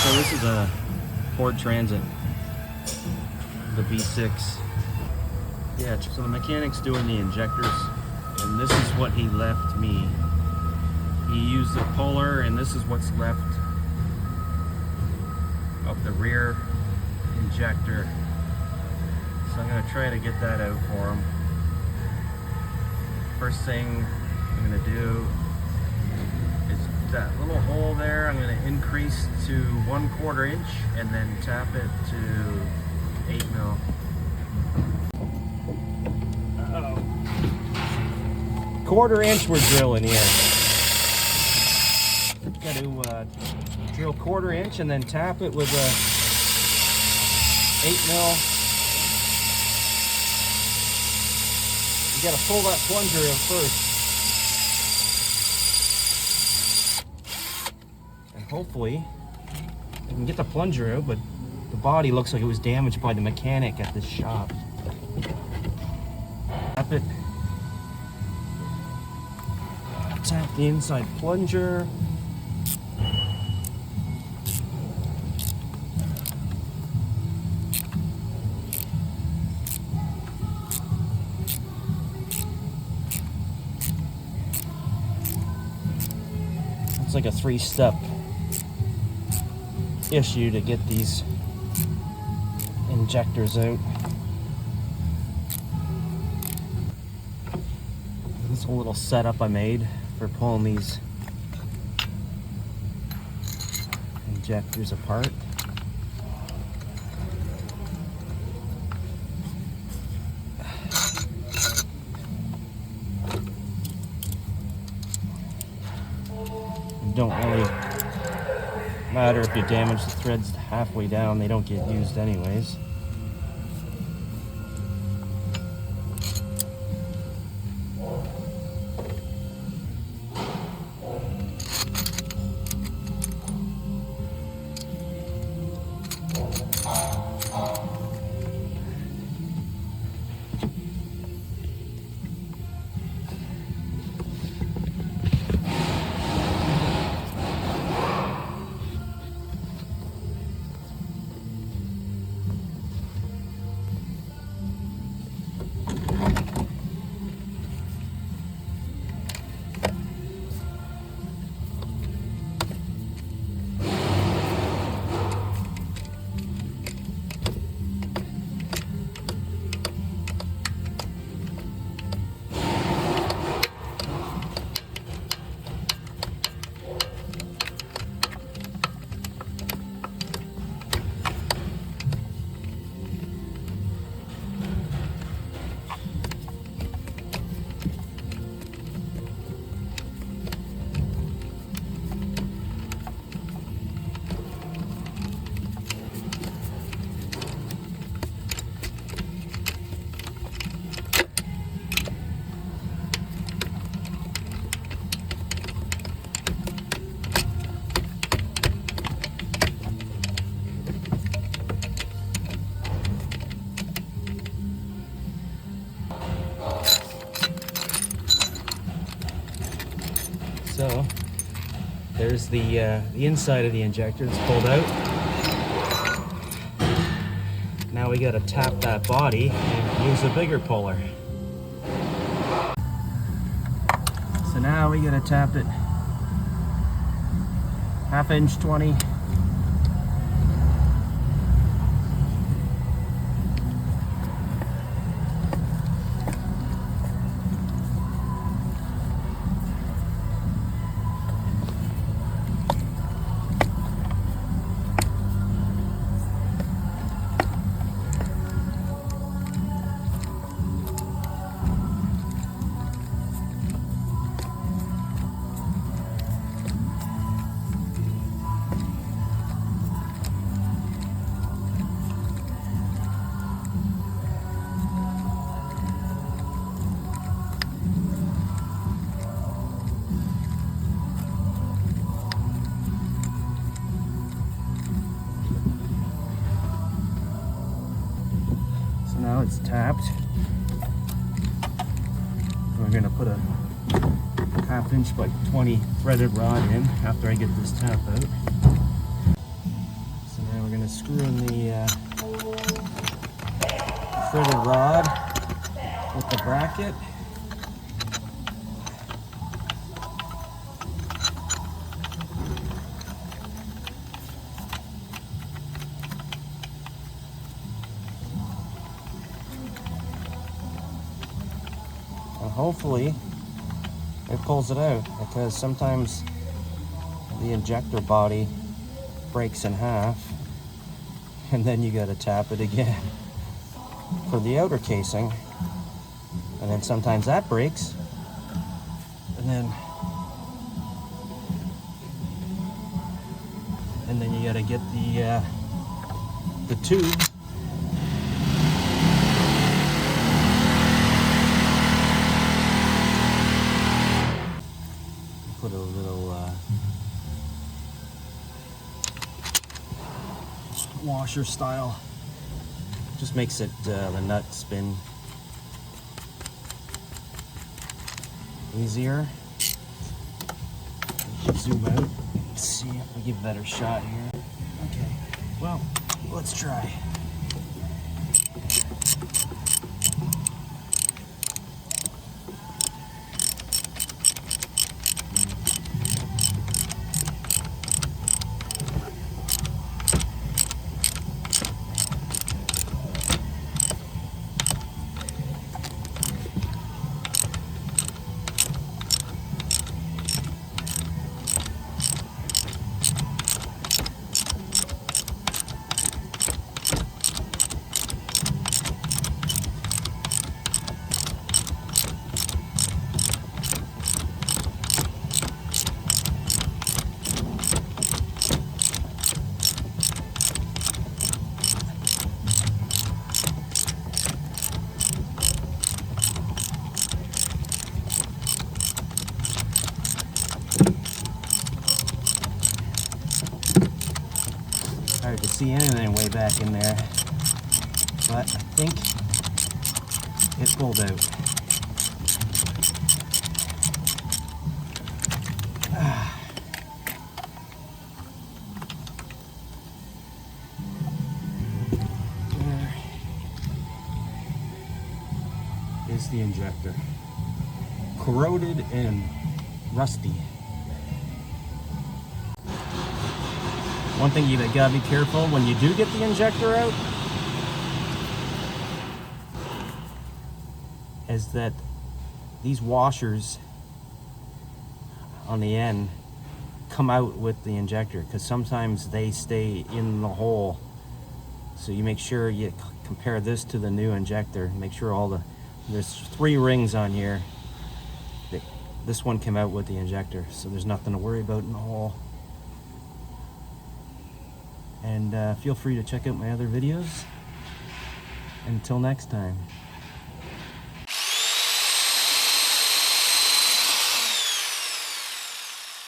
So this is a Ford Transit, the v-6. Yeah, so the mechanic's doing the injectors, and this is what he left me. He used the puller, and this is what's left of the rear injector. So I'm going to try to get that out for him. First thing I'm going to do is that little hole there, I'm going to increase to 1/4 inch and then tap it to 8 mil. Uh-oh. 1/4 inch we're drilling here. Got to drill 1/4 inch and then tap it with a 8 mil. You got to pull that plunger in first. And hopefully I can get the plunger out, but the body looks like it was damaged by the mechanic at this shop. Tap it. Tap the inside plunger. It's like a 3-step issue to get these injectors out. This is a little setup I made for pulling these injectors apart. Don't really matter if you damage the threads halfway down, they don't get used anyways. So there's the inside of the injector that's pulled out. Now we got to tap that body and use a bigger puller. So now we got to tap it 1/2 inch 20. Now it's tapped. We're going to put a 1/2 inch by 20 threaded rod in after I get this tap out. we're going to screw in the fritted rod with the bracket. And hopefully it pulls it out, because sometimes the injector body breaks in half and then you got to tap it again for the outer casing, and then sometimes that breaks, and then you got to get the tube put a little washer style. Just makes it the nut spin easier. Zoom out. Let's see if we give a better shot here. Okay, well, let's try. Hard to see anything way back in there, but I think it pulled out. There is the injector, corroded and rusty. One thing you gotta be careful when you do get the injector out is that these washers on the end come out with the injector, because sometimes they stay in the hole. So you make sure you compare this to the new injector. Make sure there's 3 rings on here. This one came out with the injector, so there's nothing to worry about in the hole. And feel free to check out my other videos. Until next time.